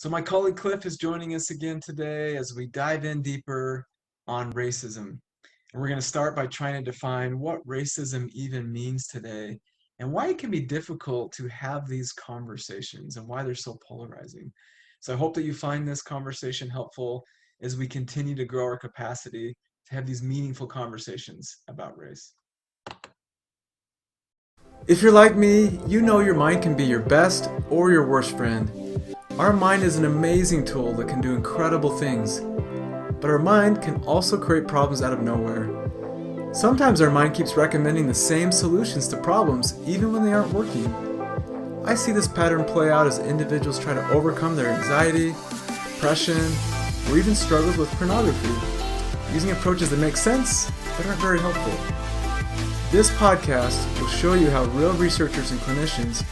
So my colleague Cliff is joining us again today as we dive in deeper on racism. And we're going to start by trying to define what racism even means today and why it can be difficult to have these conversations and why they're so polarizing. So I hope that you find this conversation helpful as we continue to grow our capacity to have these meaningful conversations about race. If you're like me, you know your mind can be your best or your worst friend. Our mind is an amazing tool that can do incredible things, but our mind can also create problems out of nowhere. Sometimes our mind keeps recommending the same solutions to problems even when they aren't working. I see this pattern play out as individuals try to overcome their anxiety, depression, or even struggles with pornography, using approaches that make sense but aren't very helpful. This podcast will show you how real researchers and clinicians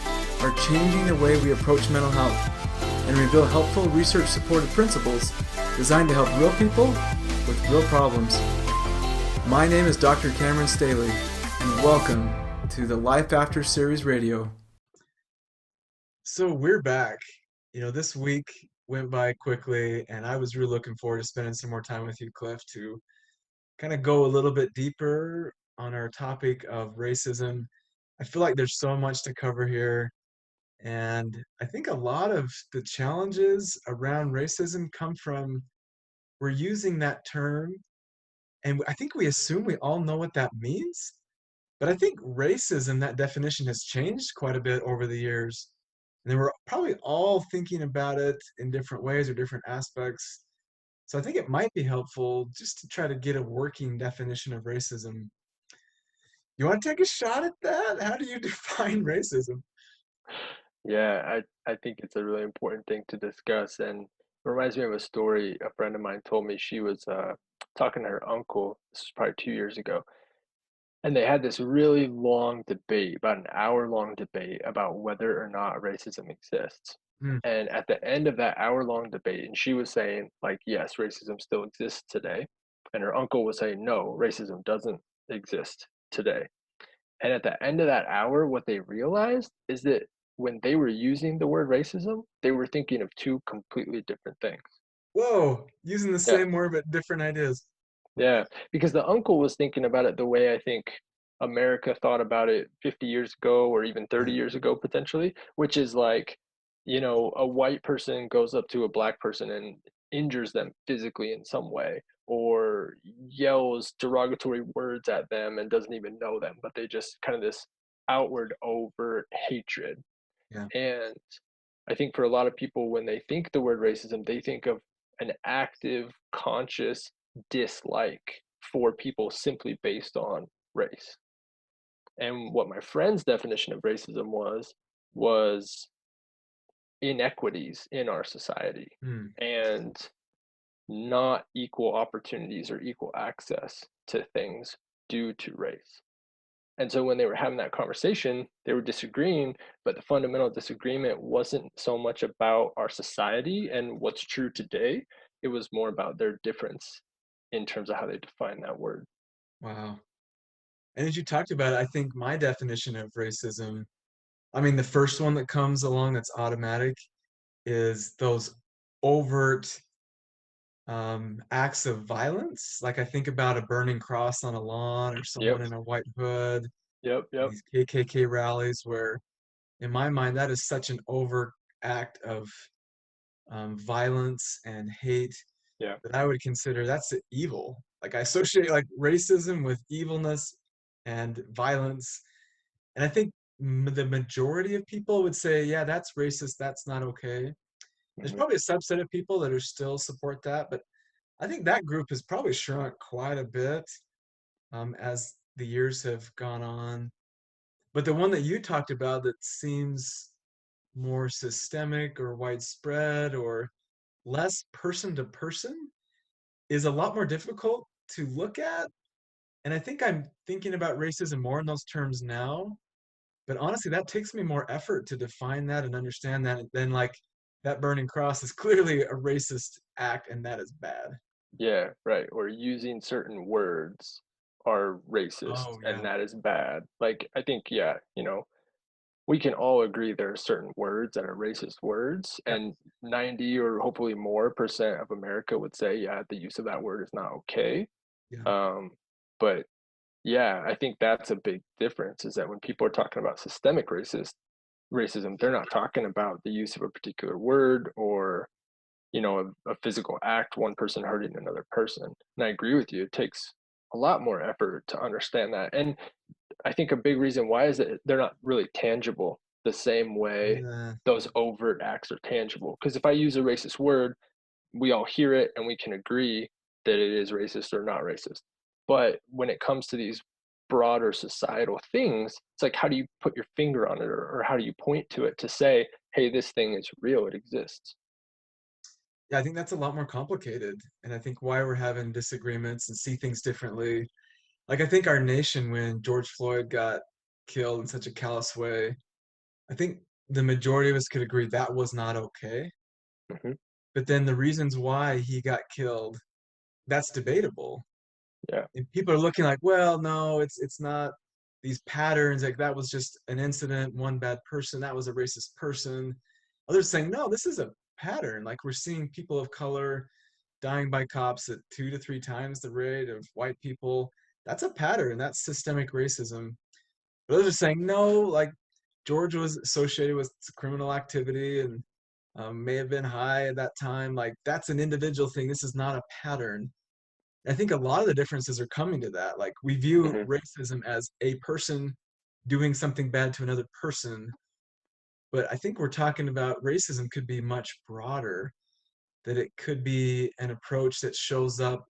are changing the way we approach mental health and reveal helpful research-supported principles designed to help real people with real problems. My name is Dr. Cameron Staley, and welcome to the Life After Series Radio. So we're back. This week went by quickly, and I was really looking forward to spending some more time with you, Cliff, to kind of go a little bit deeper on our topic of racism. I feel like there's so much to cover here. And I think a lot of the challenges around racism come from we're using that term, and I think we assume we all know what that means. But I think racism, that definition has changed quite a bit over the years. And we're probably all thinking about it in different ways or different aspects. So I think it might be helpful just to try to get a working definition of racism. You want to take a shot at that? How do you define racism? Yeah, I think it's a really important thing to discuss, and it reminds me of a story a friend of mine told me. She was talking to her uncle. This was probably 2 years ago, and they had this really long debate, about an hour-long debate about whether or not racism exists. Hmm. And at the end of that hour-long debate, and she was saying, like, yes, racism still exists today, and her uncle was saying, no, racism doesn't exist today. And at the end of that hour, what they realized is that when they were using the word racism, they were thinking of two completely different things. Whoa, using the Yeah, same word but different ideas. yeah. Because the uncle was thinking about it the way I think America thought about it 50 years ago or even 30 Yeah. years ago, potentially, which is like, a white person goes up to a black person and injures them physically in some way, or yells derogatory words at them and doesn't even know them, but they just kind of this outward overt hatred. Yeah. And I think for a lot of people, when they think the word racism, they think of an active, conscious dislike for people simply based on race. And what my friend's definition of racism was inequities in our society Hmm. and not equal opportunities or equal access to things due to race. And so when they were having that conversation, they were disagreeing, but the fundamental disagreement wasn't so much about our society and what's true today. It was more about their difference in terms of how they define that word. Wow. And as you talked about, I think my definition of racism, I mean, the first one that comes along that's automatic is those overt acts of violence. Like I think about a burning cross on a lawn or someone Yep, in a white hood, yep. these KKK rallies where, in my mind, that is such an overt act of violence and hate Yeah, that I would consider that's evil. Like I associate like racism with evilness and violence. And I think the majority of people would say, yeah, that's racist. That's not okay. There's hmm, probably a subset of people that are still support that, but I think that group has probably shrunk quite a bit as the years have gone on. But the one that you talked about that seems more systemic or widespread or less person to person is a lot more difficult to look at. And I think I'm thinking about racism more in those terms now. But honestly, that takes me more effort to define that and understand that than like that burning cross is clearly a racist act and that is bad. yeah, right. Or using certain words are racist Oh and yeah. that is bad. Like, I think, yeah, we can all agree there are certain words that are racist words, Yeah. and 90 or hopefully more percent of America would say, yeah, the use of that word is not okay. Yeah. But yeah, I think that's a big difference is that when people are talking about systemic racism, they're not talking about the use of a particular word or, a physical act, one person hurting another person. And I agree with you. It takes a lot more effort to understand that. And I think a big reason why is that they're not really tangible the same way Yeah. those overt acts are tangible. Because if I use a racist word, we all hear it and we can agree that it is racist or not racist. But when it comes to these broader societal things, it's like, how do you put your finger on it or how do you point to it to say, hey, this thing is real, it exists? Yeah, I think that's a lot more complicated. And I think why we're having disagreements and see things differently. Like, I think our nation, when George Floyd got killed in such a callous way, I think the majority of us could agree that was not okay. Hmm. But then the reasons why he got killed, that's debatable. Yeah. And people are looking like, well, no, it's not these patterns. Like that was just an incident, one bad person, that was a racist person. Others saying, no, this is a pattern. Like we're seeing people of color dying by cops at 2 to 3 times the rate of white people. That's a pattern. That's systemic racism. But others are saying, no, like George was associated with criminal activity and may have been high at that time. Like that's an individual thing. This is not a pattern. I think a lot of the differences are coming to that. Like we view Hmm. racism as a person doing something bad to another person, but I think we're talking about racism could be much broader, that it could be an approach that shows up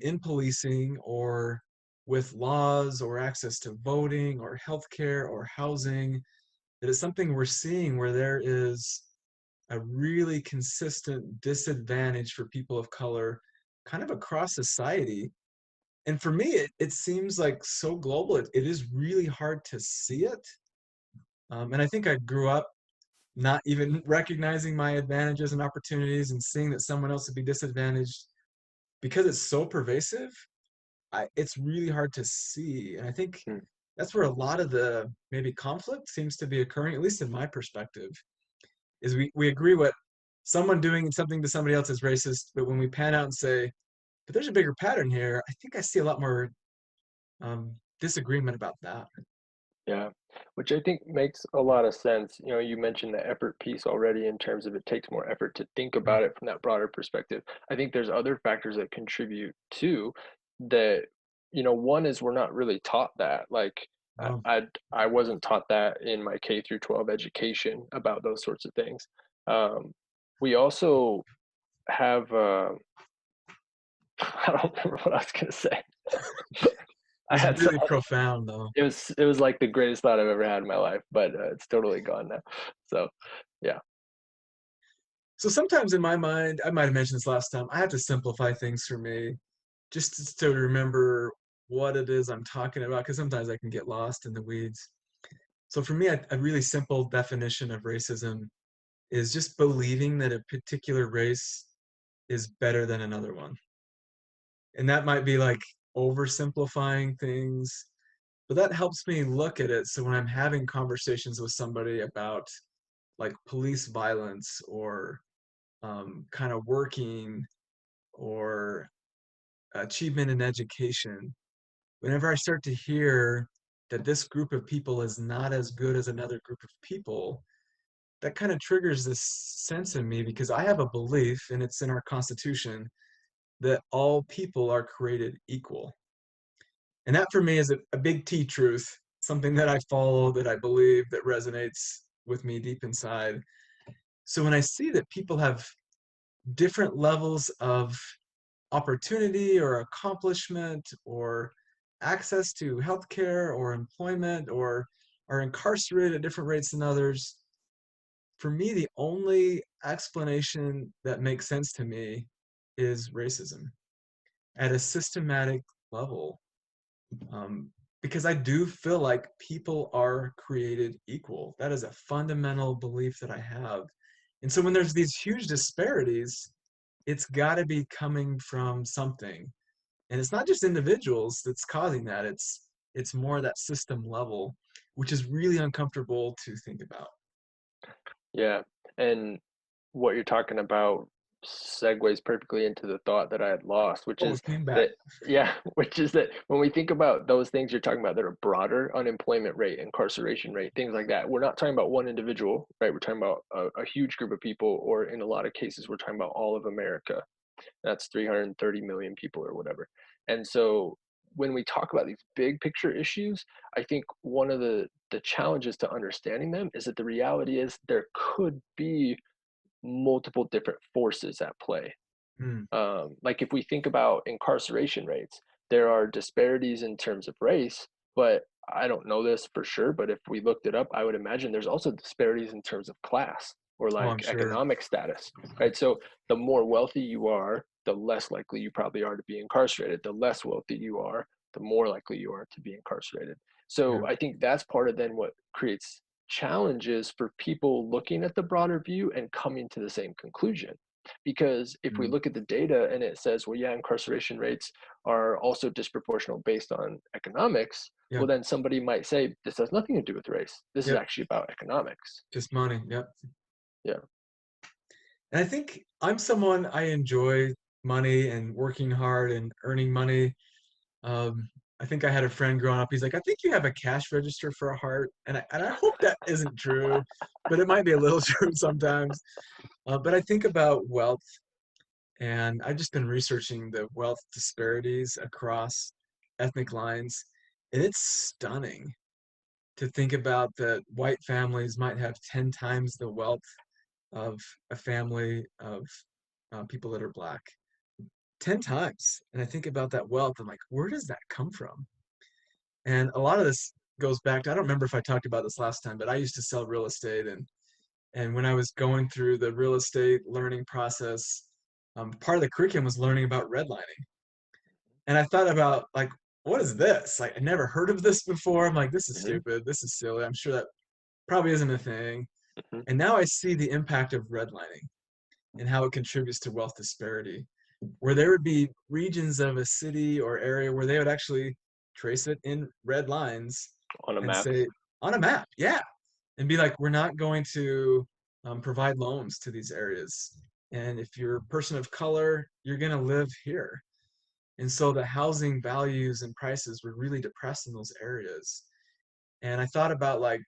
in policing or with laws or access to voting or healthcare or housing. That is something we're seeing where there is a really consistent disadvantage for people of color kind of across society. And for me, it seems like so global. It is really hard to see it. And I think I grew up not even recognizing my advantages and opportunities and seeing that someone else would be disadvantaged because it's so pervasive. It's really hard to see. And I think that's where a lot of the maybe conflict seems to be occurring, at least in my perspective, is we agree what someone doing something to somebody else is racist, but when we pan out and say, but there's a bigger pattern here, I think I see a lot more disagreement about that. Yeah, which I think makes a lot of sense. You mentioned the effort piece already in terms of it takes more effort to think Yeah. about it from that broader perspective. I think there's other factors that contribute too that, one is we're not really taught that. Like Oh, I wasn't taught that in my K through 12 education about those sorts of things. Um, we also have I don't remember what I was gonna say. it I was had some really profound, though. it was like the greatest thought I've ever had in my life, but it's totally gone now. So, yeah. So sometimes in my mind, I might have mentioned this last time, I have to simplify things for me just to remember what it is I'm talking about, because sometimes I can get lost in the weeds. So for me, a really simple definition of racism is just believing that a particular race is better than another one. And that might be like oversimplifying things, but that helps me look at it. So when I'm having conversations with somebody about like police violence or kind of working or achievement in education, whenever I start to hear that this group of people is not as good as another group of people, that kind of triggers this sense in me because I have a belief, and it's in our Constitution, that all people are created equal. And that for me is a big T truth, something that I follow, that I believe, that resonates with me deep inside. So when I see that people have different levels of opportunity or accomplishment or access to healthcare or employment or are incarcerated at different rates than others, for me, the only explanation that makes sense to me is racism at a systematic level. Um, because I do feel like people are created equal. That is a fundamental belief that I have. And so when there's these huge disparities, it's got to be coming from something. And it's not just individuals that's causing that. It's more that system level, which is really uncomfortable to think about. Yeah. And what you're talking about segues perfectly into the thought that I had lost, which Oh, is it came back. that, yeah, which is that when we think about those things you're talking about that are broader, unemployment rate, incarceration rate, things like that, we're not talking about one individual, right? We're talking about a huge group of people, or in a lot of cases, we're talking about all of America. That's 330 million people or whatever. And so when we talk about these big picture issues, I think one of the challenges to understanding them is that the reality is there could be multiple different forces at play. Mm. Like if we think about incarceration rates, there are disparities in terms of race, but I don't know this for sure, but if we looked it up, I would imagine there's also disparities in terms of class or Oh, I'm like sure. economic status, right? So the more wealthy you are, the less likely you probably are to be incarcerated. The less wealthy you are, the more likely you are to be incarcerated. Yeah. So I think that's part of then what creates challenges for people looking at the broader view and coming to the same conclusion. Because if we Mm. look at the data and it says, well, yeah, incarceration rates are also disproportional based on economics, well, Yep. then somebody might say, this has nothing to do with race. This is Yep. actually about economics. Just money. Yep. Yeah. And I think I'm someone I enjoy money and working hard and earning money. Um, I think I had a friend growing up. He's like, I think you have a cash register for a heart, and I hope that isn't true, but it might be a little true sometimes. But I think about wealth, and I've just been researching the wealth disparities across ethnic lines, and it's stunning to think about that white families might have 10 times the wealth of a family of people that are black. 10 times. And I think about that wealth. I'm like, where does that come from? And a lot of this goes back to, I don't remember if I talked about this last time, but I used to sell real estate. And when I was going through the real estate learning process, part of the curriculum was learning about redlining. And I thought about, like, what is this? Like, I never heard of this before. I'm like, this is Hmm. stupid. This is silly. I'm sure that probably isn't a thing. Hmm. And now I see the impact of redlining and how it contributes to wealth disparity, where there would be regions of a city or area where they would actually trace it in red lines On a and map. say, on a map, yeah, and be like, we're not going to provide loans to these areas. And if you're a person of color, you're going to live here. And so the housing values and prices were really depressed in those areas. And I thought about, like,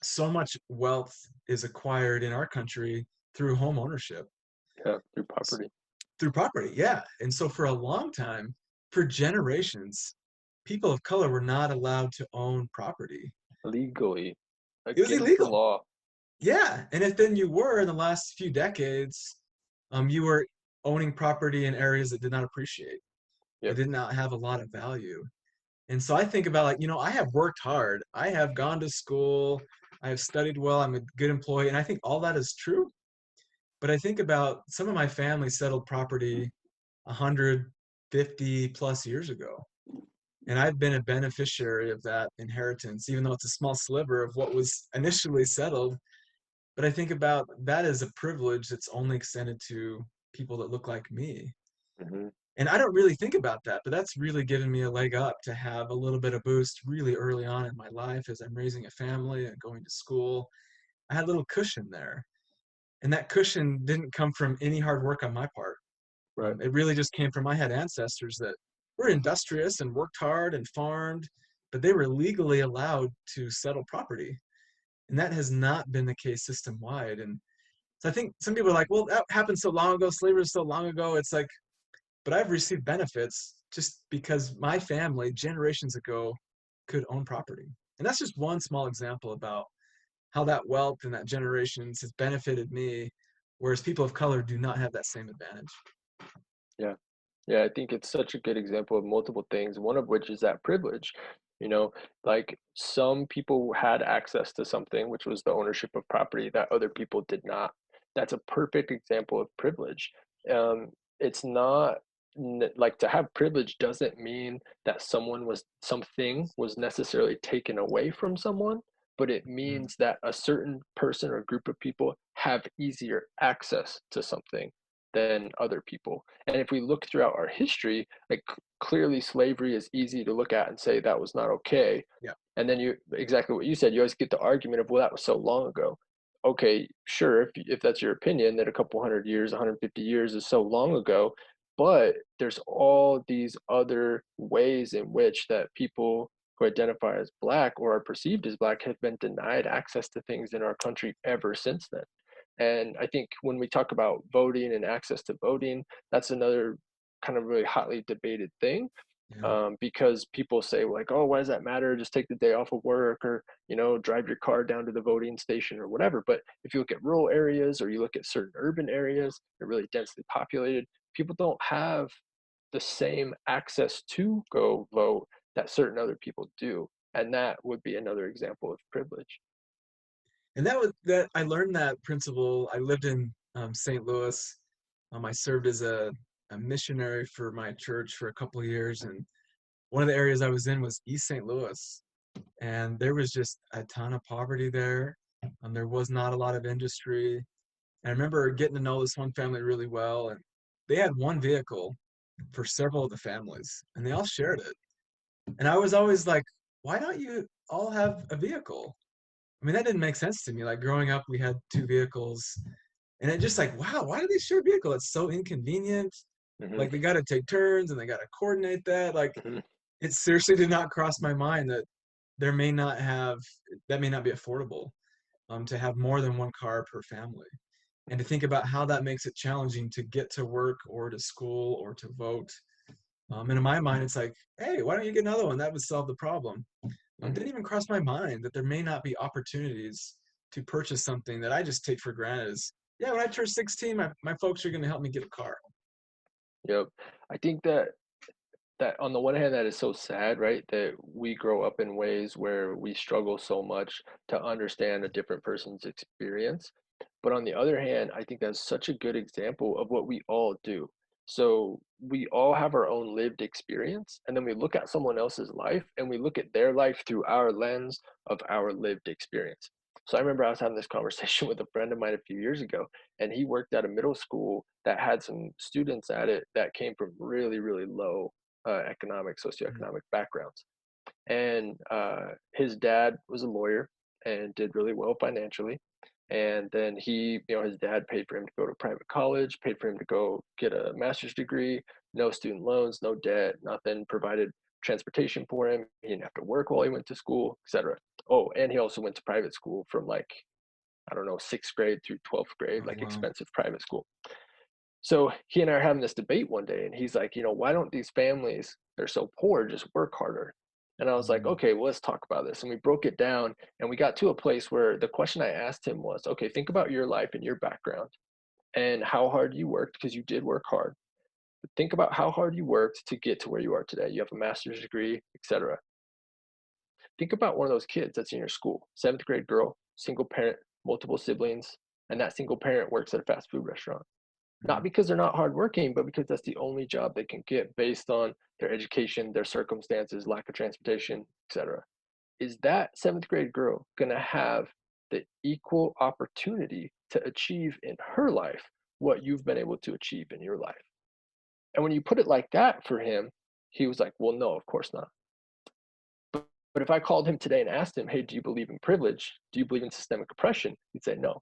so much wealth is acquired in our country through home ownership, Yeah, through property. through property, yeah. And so for a long time, for generations, people of color were not allowed to own property. Legally, It was against the illegal. law. Yeah. And if then you were in the last few decades, you were owning property in areas that did not appreciate. It Yep. did not have a lot of value. And so I think about, like, I have worked hard. I have gone to school. I have studied well. I'm a good employee. And I think all that is true. But I think about some of my family settled property 150 plus years ago. And I've been a beneficiary of that inheritance, even though it's a small sliver of what was initially settled. But I think about that as a privilege that's only extended to people that look like me. Hmm. And I don't really think about that, but that's really given me a leg up to have a little bit of boost really early on in my life as I'm raising a family and going to school. I had a little cushion there. And that cushion didn't come from any hard work on my part. Right. It really just came from, I had ancestors that were industrious and worked hard and farmed, but they were legally allowed to settle property. And that has not been the case system wide. And so I think some people are like, well, that happened so long ago, slavery was so long ago. It's like, but I've received benefits just because my family generations ago could own property. And that's just one small example about how that wealth and that generations has benefited me, whereas people of color do not have that same advantage. Yeah. Yeah, I think it's such a good example of multiple things, one of which is that privilege. You know, like some people had access to something, which was the ownership of property that other people did not. That's a perfect example of privilege. It's not like to have privilege doesn't mean that something was necessarily taken away from someone, but it Mm. means that a certain person or group of people have easier access to something than other people. And if we look throughout our history, like clearly slavery is easy to look at and say that was not okay. Yeah. And then you exactly what you said, you always get the argument of, well, that was so long ago. okay, sure, if that's your opinion, that a couple hundred years, 150 years is so long ago, but there's all these other ways in which that people who identify as black or are perceived as black have been denied access to things in our country ever since then. And I think when we talk about voting and access to voting, that's another kind of really hotly debated thing, Yeah. because people say like, oh, why does that matter? Just take the day off of work, or drive your car down to the voting station or whatever. But if you look at rural areas or you look at certain urban areas, they're really densely populated. People don't have the same access to go vote that certain other people do, and that would be another example of privilege. And that I learned that principle. I lived in St. Louis. I served as a missionary for my church for a couple of years, and one of the areas I was in was East St. Louis, and there was just a ton of poverty there. There was not a lot of industry. And I remember getting to know this one family really well, and they had one vehicle for several of the families, and they all shared it. And I was always like, why don't you all have a vehicle? I mean, that didn't make sense to me. Like growing up, we had two vehicles, and it just like, wow, why do they share a vehicle? It's so inconvenient. Hmm. Like they got to take turns and they got to coordinate that. Like Hmm. it seriously did not cross my mind that there may not have that may not be affordable to have more than one car per family, and to think about how that makes it challenging to get to work or to school or to vote. And in my mind, it's like, hey, why don't you get another one? That would solve the problem. Hmm. Didn't even cross my mind that there may not be opportunities to purchase something that I just take for granted. Is yeah, when I turn 16, my folks are going to help me get a car. Yep. I think that on the one hand, that is so sad, right? That we grow up in ways where we struggle so much to understand a different person's experience. But on the other hand, I think that's such a good example of what we all do. So we all have our own lived experience, and then we look at someone else's life and we look at their life through our lens of our lived experience. So I remember I was having this conversation with a friend of mine a few years ago, and he worked at a middle school that had some students at it that came from really, really low economic, Mhm. socioeconomic backgrounds. And his dad was a lawyer and did really well financially. And then his dad paid for him to go to private college, paid for him to go get a master's degree, no student loans, no debt, nothing, provided transportation for him. He didn't have to work while he went to school, etc. Oh, and he also went to private school from like, I don't know, sixth grade through 12th grade, Oh like wow. expensive private school. So he and I are having this debate one day, and he's like, why don't these families, they're so poor, just work harder? And I was like, Mhm. okay, well, let's talk about this. And we broke it down, and we got to a place where the question I asked him was, okay, think about your life and your background and how hard you worked, because you did work hard. But think about how hard you worked to get to where you are today. You have a master's degree, etc. Think about one of those kids that's in your school, seventh grade girl, single parent, multiple siblings, and that single parent works at a fast food restaurant, not Mhm. because they're not hardworking, but because that's the only job they can get based on their education, their circumstances, lack of transportation, etc. Is that seventh grade girl going to have the equal opportunity to achieve in her life what you've been able to achieve in your life? And when you put it like that for him, he was like, well, no, of course not. But if I called him today and asked him, hey, do you believe in privilege? Do you believe in systemic oppression? He'd say no.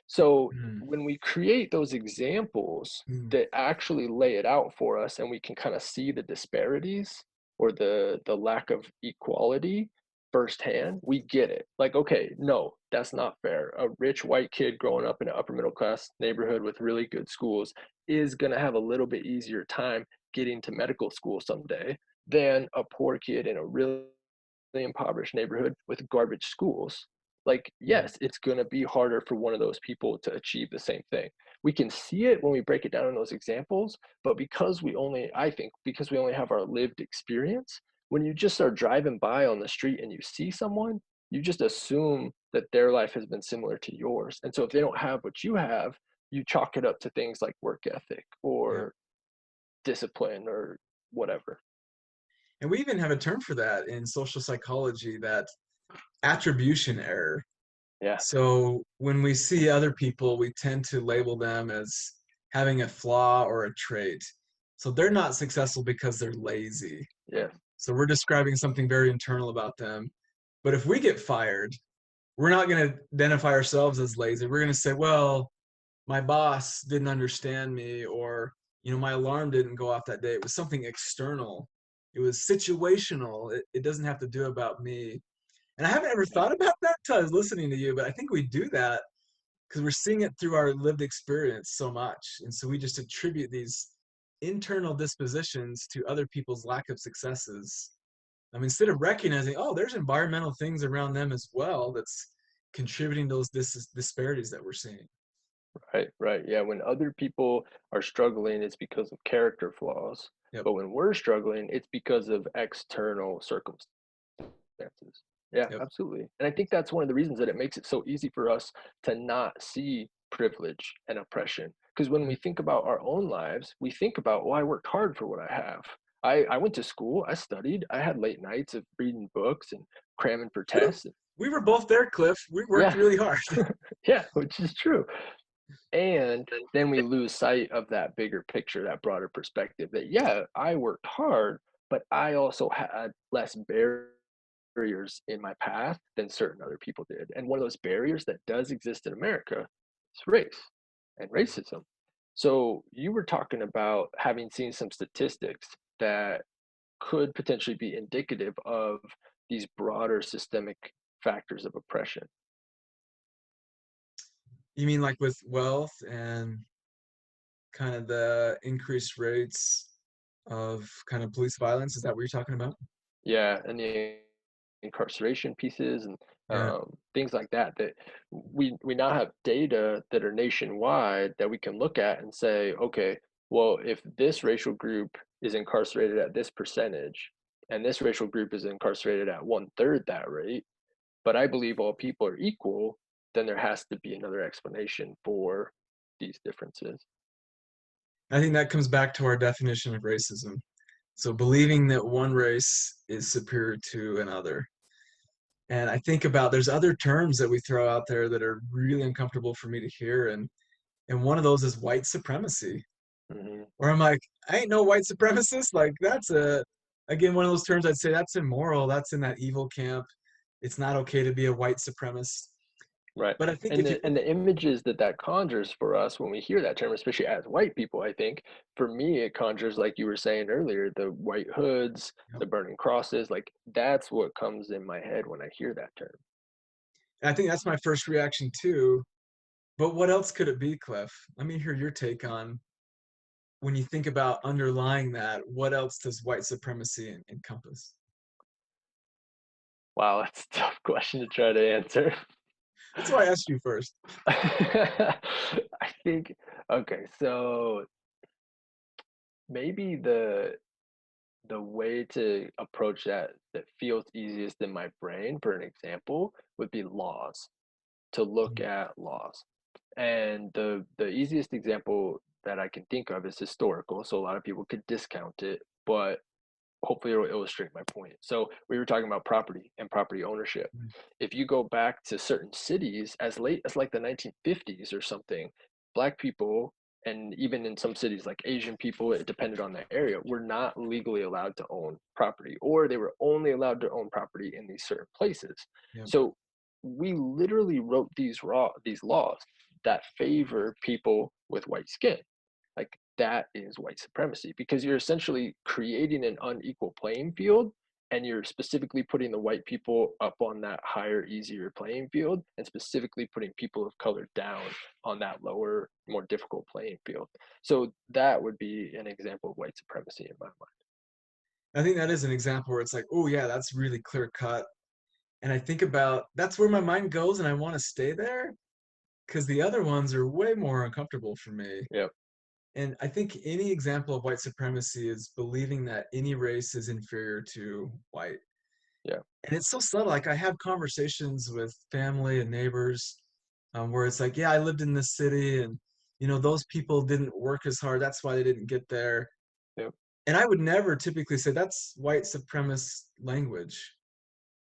So Mhm. when we create those examples Mhm. that actually lay it out for us, and we can kind of see the disparities or the lack of equality firsthand, we get it. Like, okay, no, that's not fair. A rich white kid growing up in an upper middle class neighborhood with really good schools is going to have a little bit easier time getting to medical school someday than a poor kid in a really impoverished neighborhood with garbage schools. Like, Mhm. yes, it's going to be harder for one of those people to achieve the same thing. We can see it when we break it down in those examples, but I think, because we only have our lived experience, when you just are driving by on the street and you see someone, you just assume that their life has been similar to yours. And so if they don't have what you have, you chalk it up to things like work ethic Yep. or discipline or whatever. And we even have a term for that in social psychology, that attribution error. Yeah. So when we see other people, we tend to label them as having a flaw or a trait. So they're not successful because they're lazy. Yeah. So we're describing something very internal about them. But if we get fired, we're not going to identify ourselves as lazy. We're going to say, well, my boss didn't understand me, or my alarm didn't go off that day. It was something external. It was situational. It doesn't have to do about me. And I haven't ever thought about that till I was listening to you, but I think we do that because we're seeing it through our lived experience so much. And so we just attribute these internal dispositions to other people's lack of successes. I mean, instead of recognizing, oh, there's environmental things around them as well that's contributing to those disparities that we're seeing. Right, right. Yeah, when other people are struggling, it's because of character flaws. Yep. But when we're struggling, it's because of external circumstances. Yeah, Yep. absolutely. And I think that's one of the reasons that it makes it so easy for us to not see privilege and oppression. Because when we think about our own lives, we think about, well, I worked hard for what I have. I went to school, I studied, I had late nights of reading books and cramming for tests. We were both there, Cliff. We worked Yeah, really hard. yeah, which is true. And then we lose sight of that bigger picture, that broader perspective that, yeah, I worked hard, but I also had less barriers in my path than certain other people did. And one of those barriers that does exist in America is race and racism. So you were talking about having seen some statistics that could potentially be indicative of these broader systemic factors of oppression. You mean like with wealth and kind of the increased rates of kind of police violence? Is that what you're talking about? Yeah, and the incarceration pieces and Yeah. things like that. That we now have data that are nationwide that we can look at and say, okay, well, if this racial group is incarcerated at this percentage, and this racial group is incarcerated at 1/3 that rate, but I believe all people are equal, then there has to be another explanation for these differences. I think that comes back to our definition of racism. So believing that one race is superior to another. And I think about there's other terms that we throw out there that are really uncomfortable for me to hear. And one of those is white supremacy. Hmm. Where I'm like, I ain't no white supremacist. Like that's again one of those terms I'd say that's immoral. That's in that evil camp. It's not okay to be a white supremacist. Right. But I think And if you the images that that conjures for us when we hear that term, especially as white people, I think for me it conjures, like you were saying earlier, the white hoods, know, the burning crosses, like that's what comes in my head when I hear that term. I think that's my first reaction too. But what else could it be, Cliff? Let me hear your take on when you think about underlying that, what else does white supremacy encompass? Wow, that's a tough question to try to answer. That's why I asked you first. I think, okay, so maybe the way to approach that that feels easiest in my brain, for an example, would be laws, to look Mm. at laws. And the easiest example that I can think of is historical, so a lot of people could discount it, but hopefully it'll illustrate my point. So we were talking about property and property ownership. If you go back to certain cities as late as like the 1950s or something, Black people, and even in some cities like Asian people, it depended on the area, were not legally allowed to own property, or they were only allowed to own property in these certain places. Yep. So we literally wrote these laws that favor people with white skin. Like that is white supremacy because you're essentially creating an unequal playing field, and you're specifically putting the white people up on that higher, easier playing field, and specifically putting people of color down on that lower, more difficult playing field. So that would be an example of white supremacy in my mind. I think that is an example where it's like, oh yeah, that's really clear cut. And I think about that's where my mind goes, and I want to stay there because the other ones are way more uncomfortable for me. Yep. And I think any example of white supremacy is believing that any race is inferior to white. Yeah. And it's so subtle. Like I have conversations with family and neighbors where it's like, yeah, I lived in this city and, those people didn't work as hard. That's why they didn't get there. Yep. And I would never typically say that's white supremacist language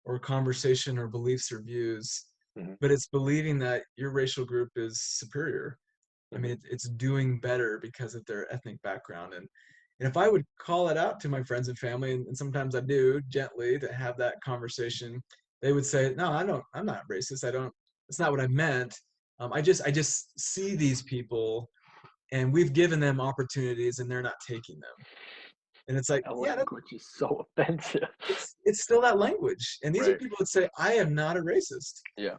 or conversation or beliefs or views, Hmm. but it's believing that your racial group is superior. I mean, Hmm. it's doing better because of their ethnic background. And if I would call it out to my friends and family, and sometimes I do gently to have that conversation, they would say, no, I'm not racist. I don't, it's not what I meant. I just see these people and we've given them opportunities and they're not taking them. And it's like, That yeah, language is so offensive. it's still that language. And these are Right. people that say, I am not a racist. Yeah.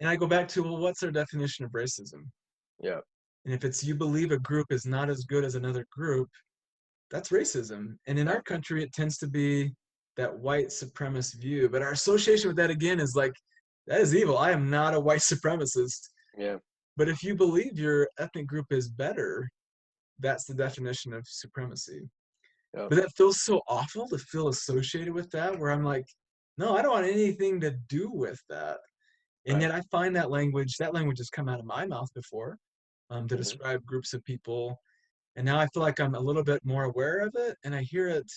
And I go back to, well, what's their definition of racism? Yeah. And if it's you believe a group is not as good as another group, that's racism. And in Yeah. our country, it tends to be that white supremacist view. But our association with that again is like, that is evil. I am not a white supremacist. Yeah. But if you believe your ethnic group is better, that's the definition of supremacy. Yeah. But that feels so awful to feel associated with that, where I'm like, no, I don't want anything to do with that. And Right. yet I find that language has come out of my mouth before to Hmm. describe groups of people. And now I feel like I'm a little bit more aware of it. And I hear it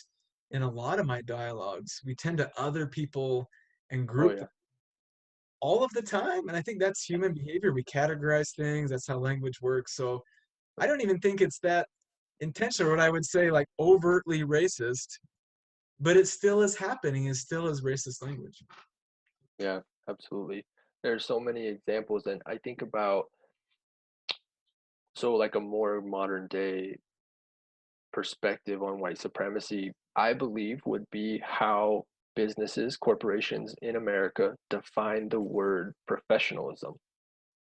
in a lot of my dialogues. We tend to other people and Oh group yeah. all of the time. And I think that's human behavior. We categorize things, that's how language works. So I don't even think it's that intentional, what I would say, like overtly racist, but it still is happening. It still is racist language. Yeah. Absolutely. There's so many examples, and I think about, so like a more modern day perspective on white supremacy, I believe would be how businesses, corporations in America define the word professionalism.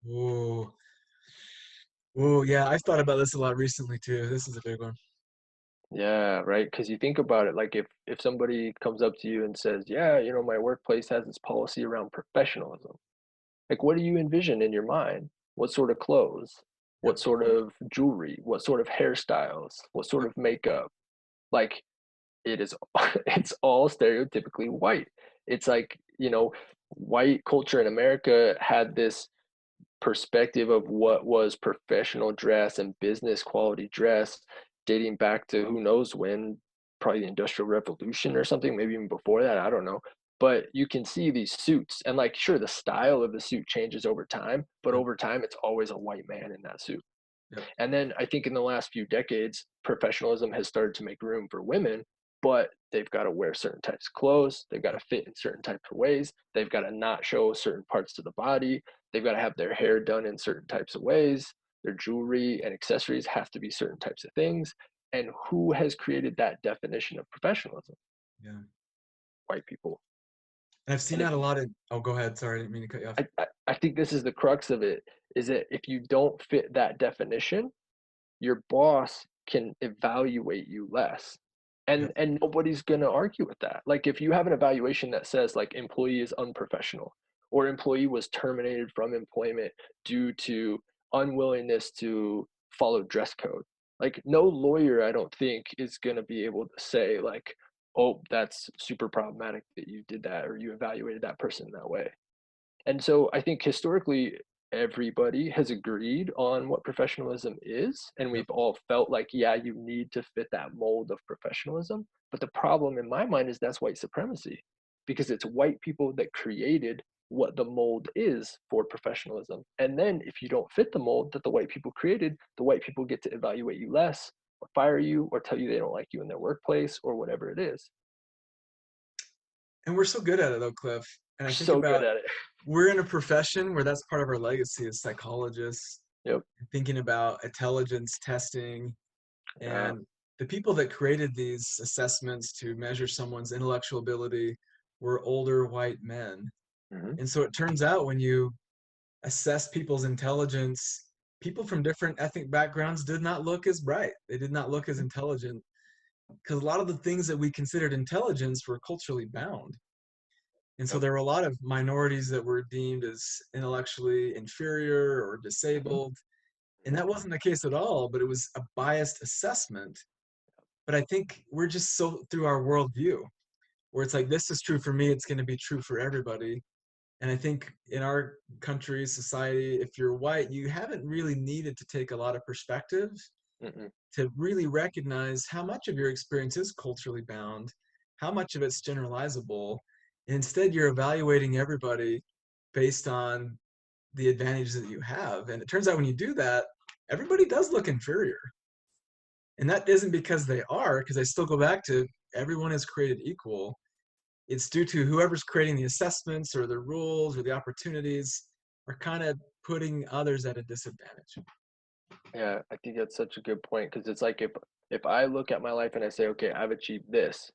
Ooh, ooh, yeah. I've thought about this a lot recently too. This is a big one. Yeah, right. Because you think about it, like if somebody comes up to you and says, "Yeah, my workplace has this policy around professionalism." Like, what do you envision in your mind? What sort of clothes? Yep. What sort of jewelry? What sort of hairstyles? What sort Yep. of makeup? Like, it is it's all stereotypically white. It's like, white culture in America had this perspective of what was professional dress and business quality dress dating back to who knows when, probably the Industrial Revolution or something, maybe even before that, I don't know. But you can see these suits, and like, sure, the style of the suit changes over time, but Yep. over time, it's always a white man in that suit. Yep. And then I think in the last few decades, professionalism has started to make room for women, but they've got to wear certain types of clothes. They've got to fit in certain types of ways. They've got to not show certain parts of the body. They've got to have their hair done in certain types of ways. Their jewelry and accessories have to be certain types of things. And who has created that definition of professionalism? Yeah. White people. And I've seen And if that a lot in, oh, go ahead. Sorry, I didn't mean to cut you off. I think this is the crux of it, is that if you don't fit that definition, your boss can evaluate you less, Yep. and nobody's going to argue with that. Like, if you have an evaluation that says like employee is unprofessional, or employee was terminated from employment due to unwillingness to follow dress code, like, no lawyer, I don't think, is going to be able to say like, oh, that's super problematic that you did that or you evaluated that person that way. And so I think historically, everybody has agreed on what professionalism is. And Yep. we've all felt like, yeah, you need to fit that mold of professionalism. But the problem in my mind is that's white supremacy, because it's white people that created what the mold is for professionalism. And then if you don't fit the mold that the white people created, the white people get to evaluate you less, or fire you, or tell you they don't like you in their workplace, or whatever it is. And we're so good at it though, Cliff. And We're I think so good about, at it. we're in a profession where that's part of our legacy as psychologists, Yep. thinking about intelligence testing. Yeah. And the people that created these assessments to measure someone's intellectual ability were older white men. Hmm. And so it turns out when you assess people's intelligence, people from different ethnic backgrounds did not look as bright. They did not look as intelligent because a lot of the things that we considered intelligence were culturally bound. And so Yep. there were a lot of minorities that were deemed as intellectually inferior or Hmm. disabled. And Hmm. that wasn't the case at all, but it was a biased assessment. But I think we're just so through our worldview, where it's like, this is true for me, it's going to be true for everybody. And I think in our country, society, if you're white, you haven't really needed to take a lot of perspective Hmm. to really recognize how much of your experience is culturally bound, how much of it's generalizable. And instead, you're evaluating everybody based on the advantages that you have. And it turns out when you do that, everybody does look inferior. And that isn't because they are, because I still go back to everyone is created equal. it's due to whoever's creating the assessments or the rules or the opportunities are kind of putting others at a disadvantage. Yeah, I think that's such a good point because it's like if I look at my life and I say, okay, I've achieved this,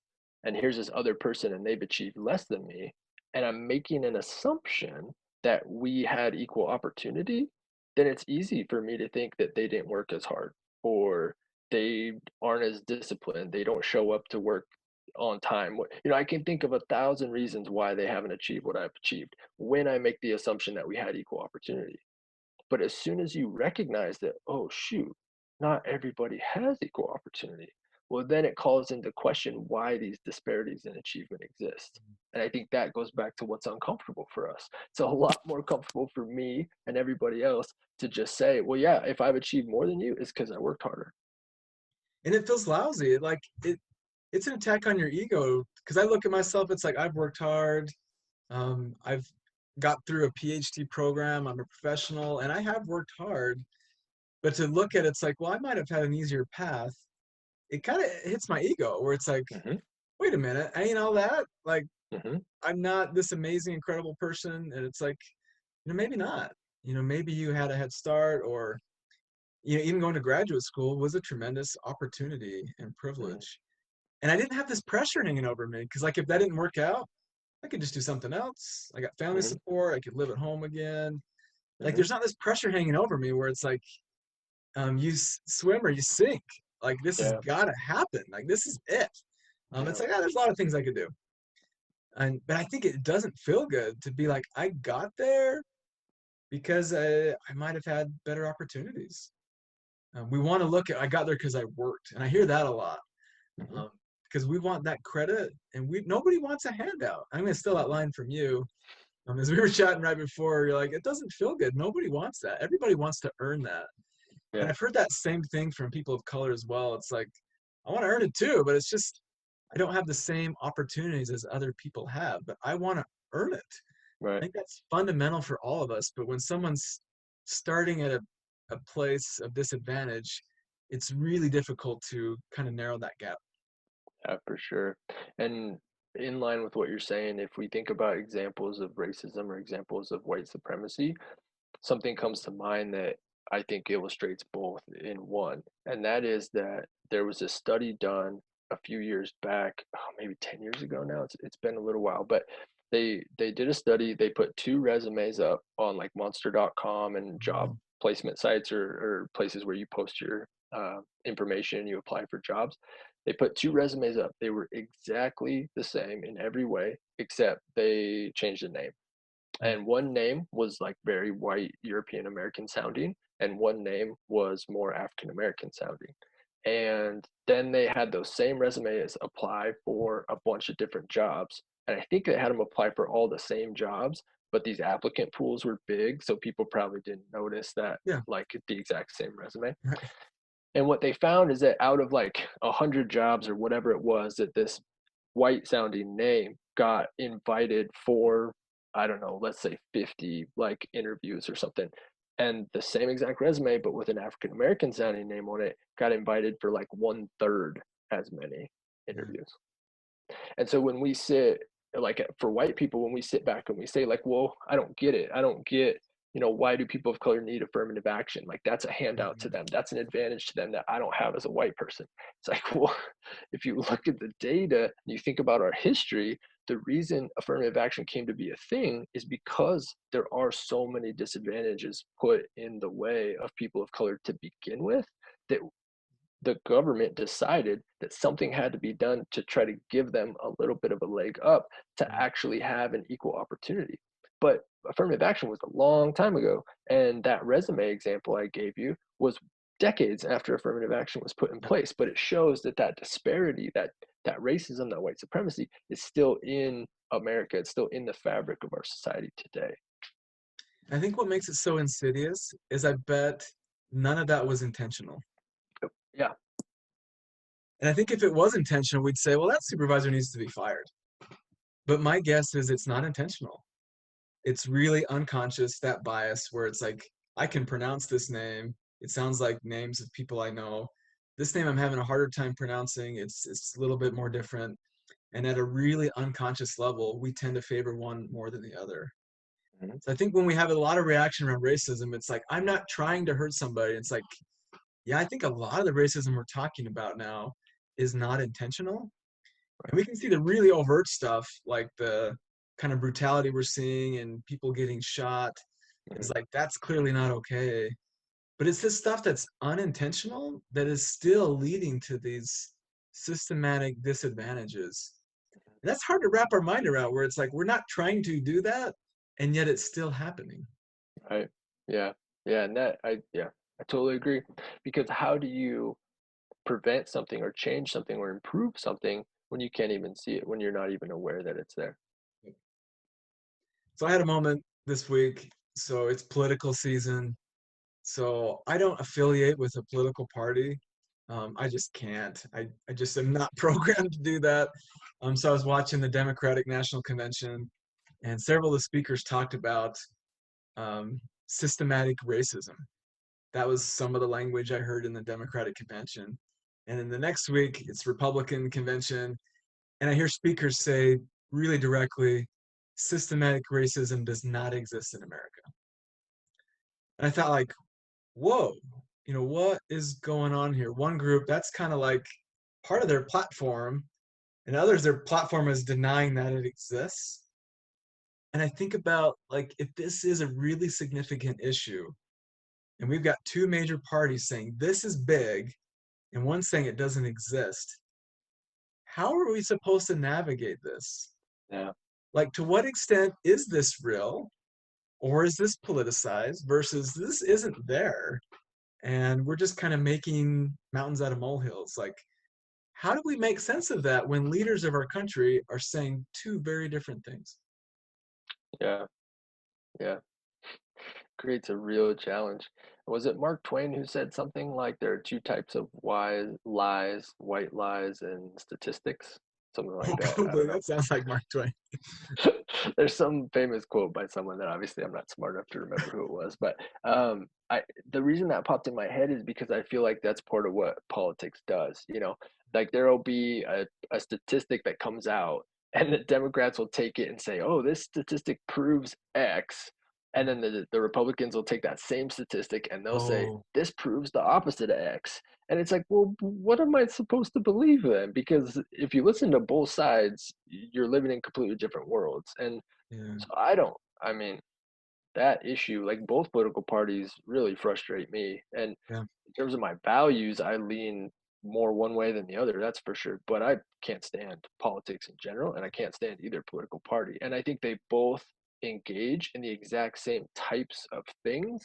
and here's this other person and they've achieved less than me, and I'm making an assumption that we had equal opportunity, then it's easy for me to think that they didn't work as hard or they aren't as disciplined, they don't show up to work on time. I can think of 1,000 reasons why they haven't achieved what I've achieved when I make the assumption that we had equal opportunity. But as soon as you recognize that, oh, shoot, not everybody has equal opportunity, well, then it calls into question why these disparities in achievement exist. And I think that goes back to what's uncomfortable for us. It's a lot more comfortable for me and everybody else to just say, well, yeah, if I've achieved more than you, it's because I worked harder. And it feels lousy. Like it's an attack on your ego. Because I look at myself, it's like I've worked hard. I've got through a PhD program. I'm a professional, and I have worked hard. But to look at it's like, well, I might have had an easier path. It kind of hits my ego, where it's like, Hmm. wait a minute, I ain't all that. Like Hmm. I'm not this amazing, incredible person. And it's like, maybe not. Maybe you had a head start, or even going to graduate school was a tremendous opportunity and Hmm. privilege. And I didn't have this pressure hanging over me because, like, if that didn't work out, I could just do something else. I got family Hmm. support. I could live at home again. Like, Hmm. there's not this pressure hanging over me where it's like, you swim or you sink. Like, this has Yeah. got to happen. Like, this is it. It's Yeah. like, there's a lot of things I could do. But I think it doesn't feel good to be like, I got there because I might have had better opportunities. We want to look at, I got there because I worked. And I hear that a lot. Hmm. um, because we want that credit, and nobody wants a handout. I'm going to steal that Hmm. line from you. As we were chatting right before, you're like, it doesn't feel good. Nobody wants that. Everybody wants to earn that. And Yeah. I've heard that same thing from people of color as well. It's like, I want to earn it too, but it's just, I don't have the same opportunities as other people have, but I want to earn it. I Right. think that's fundamental for all of us. But when someone's starting at a place of disadvantage, it's really difficult to kind of narrow that gap. Yeah, for sure. And in line with what you're saying, if we think about examples of racism or examples of white supremacy, something comes to mind that I think illustrates both in one. And that is that there was a study done a few years back, oh, maybe 10 years ago now. It's been a little while, but they did a study. They put two resumes up on like monster.com and job Mhm. placement sites or places where you post your information and you apply for jobs. They put two resumes up. They were exactly the same in every way, except they changed the name. And one name was like very white European American sounding, and one name was more African American sounding. And then they had those same resumes apply for a bunch of different jobs. And I think they had them apply for all the same jobs, but these applicant pools were big, so people probably didn't notice that Yeah. like the exact same resume. Right. And what they found is that out of like 100 jobs or whatever it was that this white sounding name got invited for, I don't know, let's say 50 like interviews or something. And the same exact resume, but with an African American sounding name on it, got invited for like 1/3 as many Yeah. interviews. And so when we sit, like for white people, when we sit back and we say, like, well, I don't get it. I don't get, why do people of color need affirmative action? Like that's a handout to Mhm. them. That's an advantage to them that I don't have as a white person. It's like, well, if you look at the data and you think about our history, the reason affirmative action came to be a thing is because there are so many disadvantages put in the way of people of color to begin with that the government decided that something had to be done to try to give them a little bit of a leg up to Right. actually have an equal opportunity. But affirmative action was a long time ago. And that resume example I gave you was decades after affirmative action was put in Yeah. place. But it shows that that disparity, that racism, that white supremacy is still in America. It's still in the fabric of our society today. I think what makes it so insidious is I bet none of that was intentional. Yeah. And I think if it was intentional, we'd say, well, that supervisor needs to be fired. But my guess is it's not intentional. It's really unconscious, that bias where it's like, I can pronounce this name. It sounds like names of people I know. This name I'm having a harder time pronouncing. It's a little bit more different. And at a really unconscious level, we tend to favor one more than the other. Mhm. So I think when we have a lot of reaction around racism, it's like, I'm not trying to hurt somebody. It's like, yeah, I think a lot of the racism we're talking about now is not intentional. And Right. we can see the really overt stuff, like the kind of brutality we're seeing and people getting shot. It's Mhm. like, that's clearly not okay. But it's this stuff that's unintentional that is still leading to these systematic disadvantages. And that's hard to wrap our mind around, where it's like, we're not trying to do that, and yet it's still happening. Right. Yeah. Yeah. And that, I totally agree. Because how do you prevent something or change something or improve something when you can't even see it, when you're not even aware that it's there? So I had a moment this week. So it's political season. So I don't affiliate with a political party. I just can't. I just am not programmed to do that. So I was watching the Democratic National Convention, and several of the speakers talked about um, systematic racism. That was some of the language I heard in the Democratic convention. And then the next week, it's Republican convention, and I hear speakers say really directly, systematic racism does not exist in America. And I thought, like, whoa, what is going on here? One group, that's kind of like part of their platform, and others, their platform is denying that it exists. And I think about, like, if this is a really significant issue, and we've got two major parties saying this is big, and one saying it doesn't exist, how are we supposed to navigate this? Yeah. Like, to what extent is this real, or is this politicized versus this isn't there? And we're just kind of making mountains out of molehills. Like, how do we make sense of that when leaders of our country are saying two very different things? Yeah. Yeah. Creates a real challenge. Was it Mark Twain who said something like there are two types of wise lies, white lies and statistics? Something Oh, like that. I probably don't know. that sounds like Mark Twain. There's some famous quote by someone that obviously I'm not smart enough to remember who it was, but I the reason that popped in my head is because I feel like that's part of what politics does. Like there'll be a statistic that comes out, and the Democrats will take it and say, "Oh, this statistic proves X," and then the Republicans will take that same statistic and they'll say, Oh, "This proves the opposite of X." And it's like, well, what am I supposed to believe then? Because if you listen to both sides, you're living in completely different worlds. And yeah, so I don't, I mean, that issue, like both political parties really frustrate me. And yeah. in terms of my values, I lean more one way than the other, that's for sure. But I can't stand politics in general, and I can't stand either political party. And I think they both engage in the exact same types of things,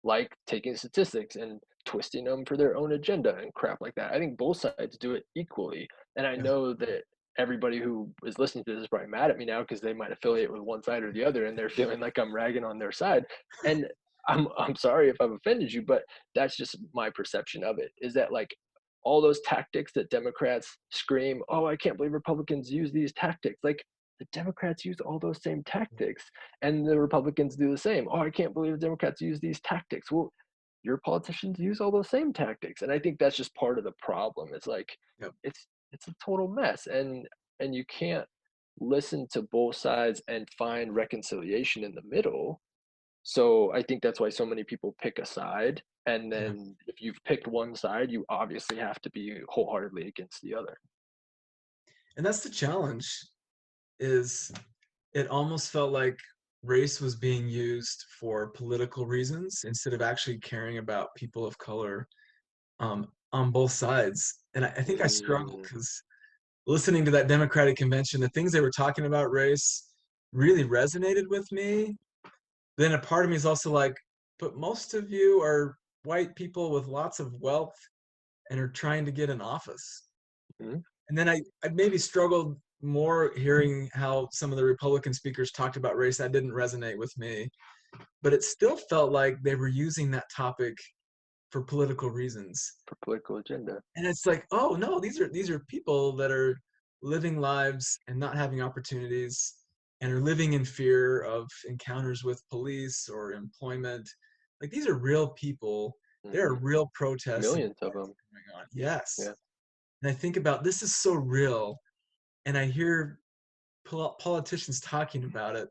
like taking statistics and twisting them for their own agenda and crap like that. I think both sides do it equally. And I Yeah. know that everybody who is listening to this is probably mad at me now because they might affiliate with one side or the other and they're feeling like I'm ragging on their side. And I'm sorry if I've offended you, but that's just my perception of it. Is that like all those tactics that Democrats scream, "Oh, I can't believe Republicans use these tactics." Like the Democrats use all those same tactics, and the Republicans do the same. "Oh, I can't believe the Democrats use these tactics." Well, your politicians use all those same tactics, and I think that's just part of the problem. It's like Yep. it's a total mess, and you can't listen to both sides and find reconciliation in the middle. So I think that's why so many people pick a side, and Yeah. then if you've picked one side, you obviously have to be wholeheartedly against the other. And that's the challenge, is it almost felt like race was being used for political reasons instead of actually caring about people of color, on both sides. And I think I struggled Mm, because listening to that Democratic convention, the things they were talking about race really resonated with me. Then a part of me is also like, but most of you are white people with lots of wealth and are trying to get an office. mm, And then I maybe struggled more hearing how some of the Republican speakers talked about race. That didn't resonate with me, but it still felt like they were using that topic for political reasons. for political agenda. And it's like, oh no, these are people that are living lives and not having opportunities, and are living in fear of encounters with police or employment. Like, these are real people. There are Hmm. real protests and Millions of them. going on. Yes. Yeah. And I think about, this is so real. and I hear politicians talking about it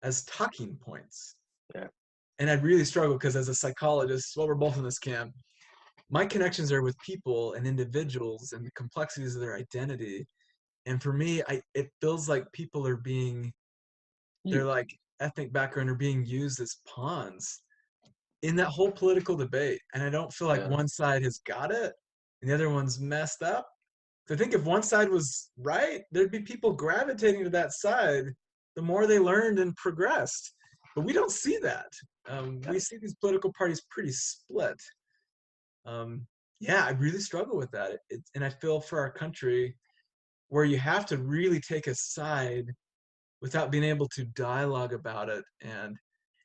as talking points. Yeah. And I really struggle because as a psychologist, well, we're both in this camp. My connections are with people and individuals and the complexities of their identity. And for me, it feels like people are being, their You. like ethnic background are being used as pawns in that whole political debate. And I don't feel like Yeah. one side has got it and the other one's messed up. I think if one side was right, there'd be people gravitating to that side the more they learned and progressed. But we don't see that. We see these political parties pretty split. Yeah, I really struggle with that. And I feel for our country where you have to really take a side without being able to dialogue about it. And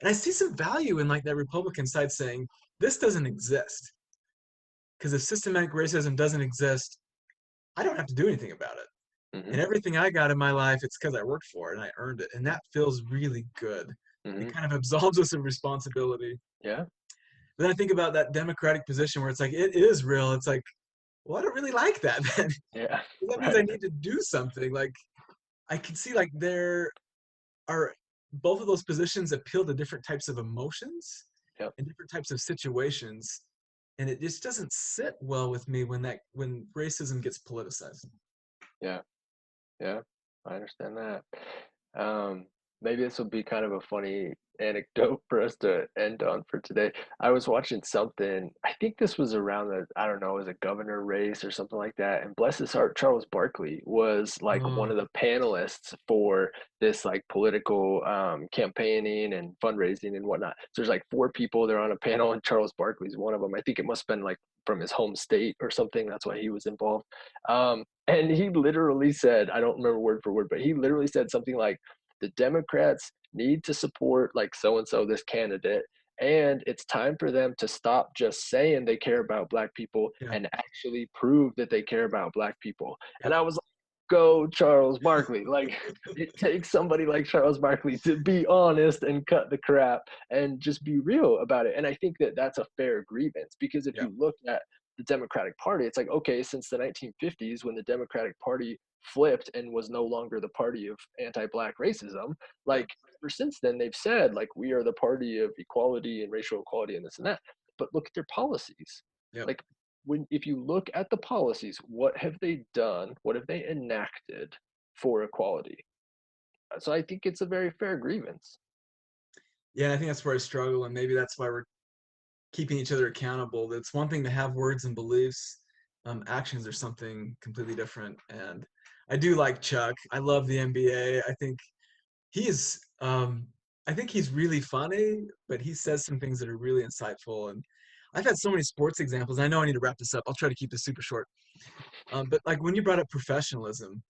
I see some value in like that Republican side saying this doesn't exist. Because if systematic racism doesn't exist, I don't have to do anything about it. Hmm. And everything I got in my life, it's because I worked for it and I earned it. And that feels really good. It Hmm. kind of absolves us of responsibility. Yeah. But then I think about that democratic position where it's like, it is real. It's like, well, I don't really like that then. Yeah. That means I Right. need to do something. Like, I can see like there are both of those positions appeal to different types of emotions Yep. and different types of situations. And it just doesn't sit well with me when racism gets politicized. Yeah. Yeah. I understand that. Um, Maybe this will be kind of a funny anecdote for us to end on for today. I was watching something, I think this was around the, I don't know, it was a governor race or something like that. And bless his heart, Charles Barkley was like one Oh, of the panelists for this like political campaigning and fundraising and whatnot. So there's like four people, they're on a panel, and Charles Barkley's one of them. I think it must have been like from his home state or something. That's why he was involved. And he literally said, I don't remember word for word, but he literally said something like, the Democrats need to support like so and so, this candidate, and it's time for them to stop just saying they care about black people yeah. and actually prove that they care about black people. And Yep. I was like, go Charles Barkley. Like, it takes somebody like Charles Barkley to be honest and cut the crap and just be real about it. And I think that that's a fair grievance, because if Yep. you look at the Democratic Party, it's like, okay, since the 1950s when the Democratic Party flipped and was no longer the party of anti-black racism, Yep. like ever since then they've said like we are the party of equality and racial equality and this and that. But look at their policies. Yep. Like, when if you look at the policies, what have they done? What have they enacted for equality? So I think it's a very fair grievance. Yeah, I think that's where I struggle, and maybe that's why we're keeping each other accountable. It's one thing to have words and beliefs. Actions are something completely different. And I do like Chuck. I love the NBA. He is. I think he's really funny, but he says some things that are really insightful. And I've had so many sports examples. I know I need to wrap this up. I'll try to keep this super short. But like when you brought up professionalism,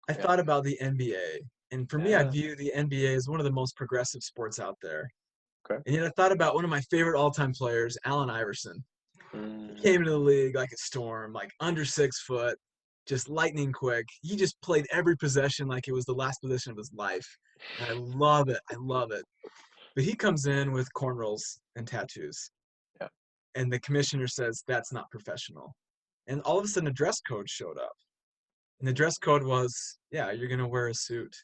I Yeah. thought about the NBA. And for me, I Yeah. view the NBA as one of the most progressive sports out there. Okay. And yet I thought about one of my favorite all-time players, Allen Iverson. He Mm, came into the league like a storm, like under 6 foot, just lightning quick. He just played every possession like it was the last possession of his life. And I love it. I love it. But he comes in with cornrows and tattoos. yeah. And the commissioner says that's not professional. And all of a sudden a dress code showed up. And the dress code was, yeah, you're gonna wear a suit.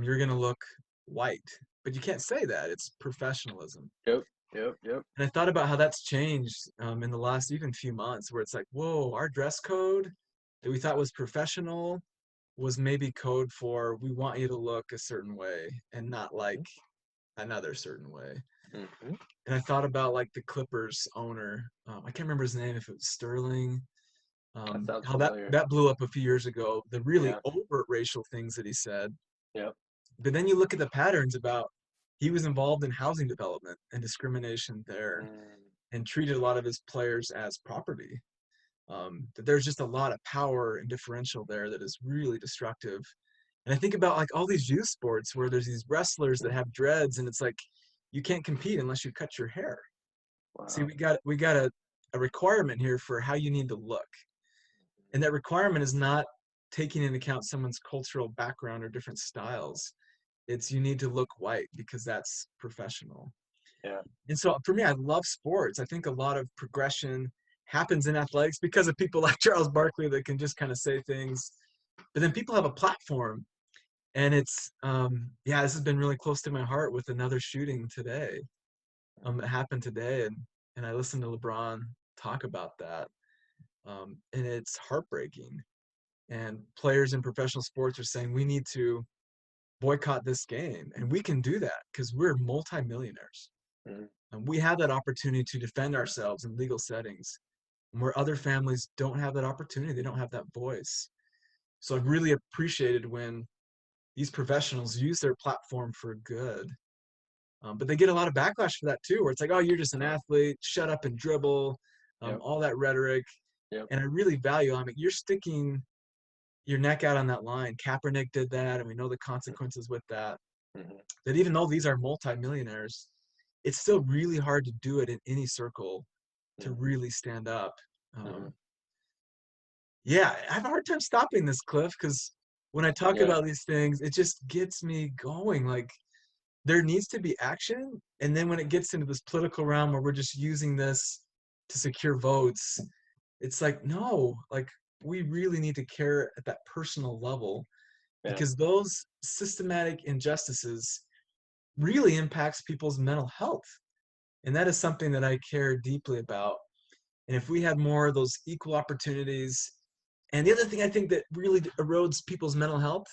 You're gonna look white. But you can't say that. It's professionalism. Yep. Yep. Yep. And I thought about how that's changed in the last even few months, where it's like, whoa, our dress code that we thought was professional was maybe code for we want you to look a certain way and not like another certain way. Mm-hmm. And I thought about like the Clippers owner. I can't remember his name, if it was Sterling. That sounds How that familiar. that blew up a few years ago. The really Yeah. overt racial things that he said. Yep. But then you look at the patterns about he was involved in housing development and discrimination there Mm, and treated a lot of his players as property. That there's just a lot of power and differential there that is really destructive. And I think about like all these youth sports where there's these wrestlers that have dreads, and it's like you can't compete unless you cut your hair. See, wow. we got a requirement here for how you need to look, and that requirement is not taking into account someone's cultural background or different styles. It's you need to look white because that's professional. Yeah. And so for me, I love sports. I think a lot of progression happens in athletics because of people like Charles Barkley that can just kind of say things But then people have a platform, and it's this has been really close to my heart with another shooting today. That happened today, and I listened to LeBron talk about that, and it's heartbreaking. And players in professional sports are saying we need to boycott this game, and we can do that because we're multimillionaires, and we have that opportunity to defend ourselves in legal settings, where other families don't have that opportunity. They don't have that voice. So I've really appreciated when these professionals use their platform for good. But they get a lot of backlash for that too, where it's like, oh, you're just an athlete, shut up and dribble, Yep. all that rhetoric. Yep. And I really value, you're sticking your neck out on that line. Kaepernick did that, and we know the consequences with that. That even though these are multimillionaires, it's still really hard to do it in any circle to really stand up. Yeah, I have a hard time stopping this, Cliff, because when I talk about these things, it just gets me going. Like, there needs to be action. And then when it gets into this political realm where we're just using this to secure votes, it's like, no, like, we really need to care at that personal level, because those systematic injustices really impacts people's mental health. And that is something that I care deeply about. And if we had more of those equal opportunities, and the other thing I think that really erodes people's mental health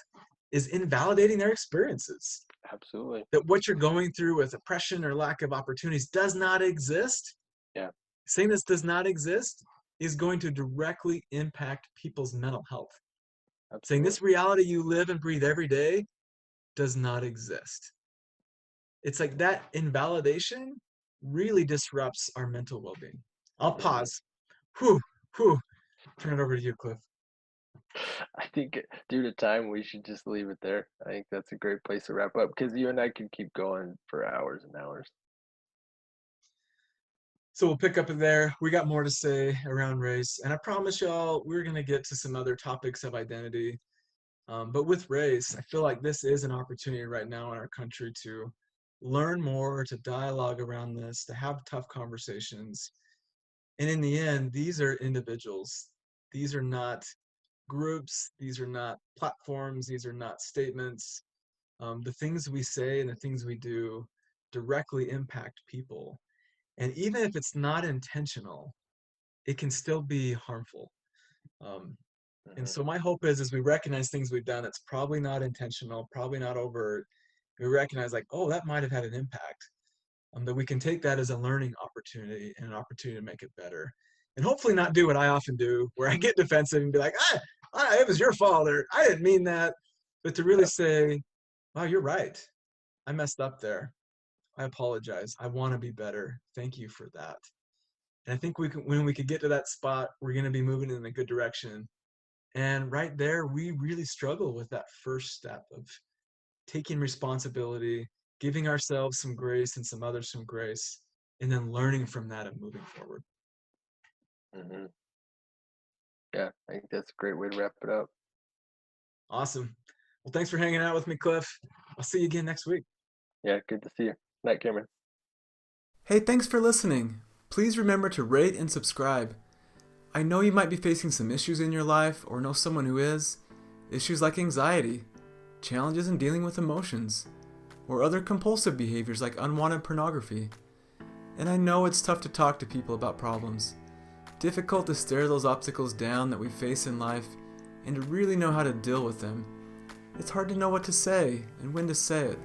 is invalidating their experiences. Absolutely. That what you're going through with oppression or lack of opportunities does not exist. Yeah. Saying this does not exist is going to directly impact people's mental health. Absolutely. Saying this reality you live and breathe every day does not exist. It's like that invalidation really disrupts our mental well-being. I'll pause. Whew. Turn it over to you, Cliff. I think due to time, we should just leave it there. I think that's a great place to wrap up, because you and I can keep going for hours and hours. So we'll pick up there. We got more to say around race. And I promise y'all, we're going to get to some other topics of identity. But with race, I feel like this is an opportunity right now in our country to learn more, to dialogue around this, to have tough conversations. And in the end, these are individuals. These are not groups. These are not platforms. These are not statements. The things we say and the things we do directly impact people. And even if it's not intentional, it can still be harmful. And so my hope is, as we recognize things we've done, it's probably not intentional, probably not overt. We recognize, like, oh, that might have had an impact. That we can take that as a learning opportunity and an opportunity to make it better. And hopefully not do what I often do, where I get defensive and be like, it was your fault, or I didn't mean that. But to really say, wow, you're right. I messed up there. I apologize. I want to be better. Thank you for that. And I think when we could get to that spot, we're going to be moving in a good direction. And right there, we really struggle with that first step of taking responsibility, giving ourselves some grace and some others some grace, and then learning from that and moving forward. Yeah, I think that's a great way to wrap it up. Awesome. Well, thanks for hanging out with me, Cliff. I'll see you again next week. Yeah, good to see you. Night, Cameron. Hey, thanks for listening. Please remember to rate and subscribe. I know you might be facing some issues in your life, or know someone who is. Issues like anxiety, challenges in dealing with emotions, or other compulsive behaviors like unwanted pornography. And I know it's tough to talk to people about problems. Difficult to stare those obstacles down that we face in life and to really know how to deal with them. It's hard to know what to say and when to say it.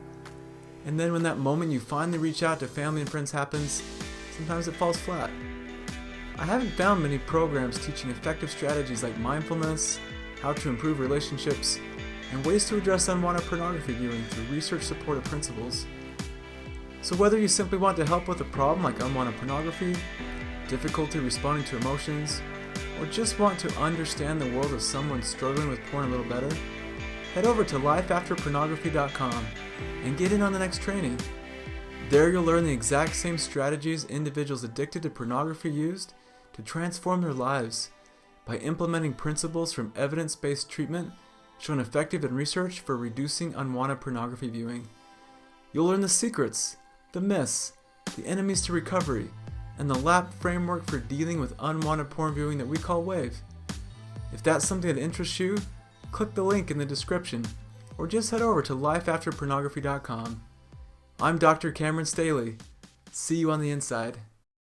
And then when that moment you finally reach out to family and friends happens, sometimes it falls flat. I haven't found many programs teaching effective strategies like mindfulness, how to improve relationships, and ways to address unwanted pornography viewing through research-supported principles. So whether you simply want to help with a problem like unwanted pornography, difficulty responding to emotions, or just want to understand the world of someone struggling with porn a little better, head over to lifeafterpornography.com and get in on the next training. There you'll learn the exact same strategies individuals addicted to pornography used to transform their lives by implementing principles from evidence-based treatment shown effective in research for reducing unwanted pornography viewing. You'll learn the secrets, the myths, the enemies to recovery, and the LAP framework for dealing with unwanted porn viewing that we call WAVE. If that's something that interests you, click the link in the description, or just head over to lifeafterpornography.com. I'm Dr. Cameron Staley. See you on the inside.